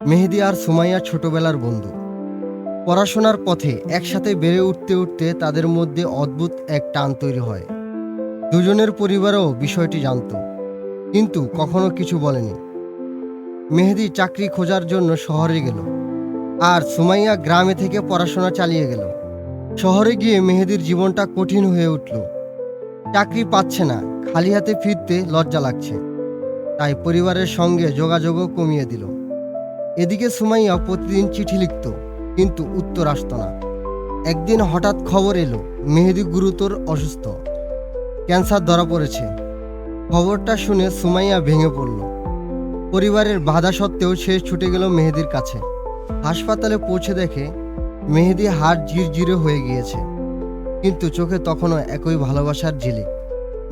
মেহেদী আর সুমাইয়া ছোটবেলার বন্ধু। পড়াশোনার পথে একসাথে বেড়ে উঠতে উঠতে তাদের মধ্যে অদ্ভুত এক টান তৈরি হয়। দুজনের পরিবারও বিষয়টি জানত, কিন্তু কখনো কিছু বলেনি। মেহেদী চাকরি খোঁজার জন্য শহরে গেল, আর সুমাইয়া গ্রামে থেকে পড়াশোনা চালিয়ে গেল। শহরে গিয়ে মেহেদীর জীবনটা কঠিন হয়ে উঠল। চাকরি পাচ্ছে না, খালি হাতে ফিরতে লজ্জা লাগছে, তাই পরিবারের সঙ্গে যোগাযোগও কমিয়ে দিল। এদিকে সুমাইয়া প্রতিদিন চিঠি লিখত, কিন্তু উত্তর আসতো না। একদিন হঠাৎ খবর এলো মেহেদী গুরুতর অসুস্থ, ক্যান্সার ধরা পড়েছে। খবরটা শুনে সুমাইয়া ভেঙে পড়ল। পরিবারের বাধা সত্ত্বেও সে ছুটে গেল মেহেদীর কাছে। হাসপাতালে পৌঁছে দেখে মেহেদী হাড় ঝিরঝিরে হয়ে গিয়েছে, কিন্তু চোখে তখনও একই ভালোবাসার ঝিলিক।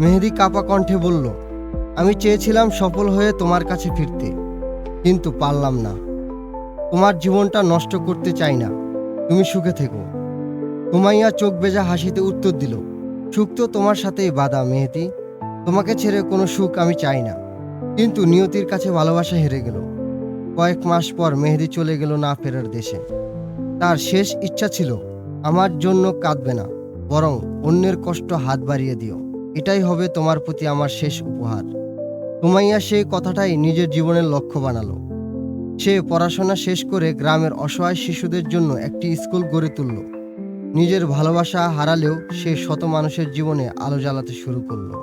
মেহেদী কাঁপা কণ্ঠে বলল, আমি চেয়েছিলাম সফল হয়ে তোমার কাছে ফিরতে, কিন্তু পারলাম না। তোমার জীবনটা নষ্ট করতে চাই না, তুমি সুখে থেকো। সুমাইয়া চোখ ভেজা হাসিতে উত্তর দিল, সুখ তো তোমার সাথেই বাঁধা মেহেদী, তোমাকে ছেড়ে কোনো সুখ আমি চাই না। কিন্তু নিয়তির কাছে ভালোবাসা হেরে গেল। কয়েক মাস পর মেহেদী চলে গেল না ফেরার দেশে। তার শেষ ইচ্ছা ছিল, আমার জন্য কাঁদবে না, বরং অন্যের কষ্ট হাত বাড়িয়ে দিও, এটাই হবে তোমার প্রতি আমার শেষ উপহার। সুমাইয়া সেই কথাটাই নিজের জীবনের লক্ষ্য বানালো। সে পড়াশোনা শেষ করে গ্রামের অসহায় শিশুদের জন্য একটি স্কুল গড়ে তুলল। নিজের ভালোবাসা হারালেও সে শত মানুষের জীবনে আলো জ্বালাতে শুরু করলো।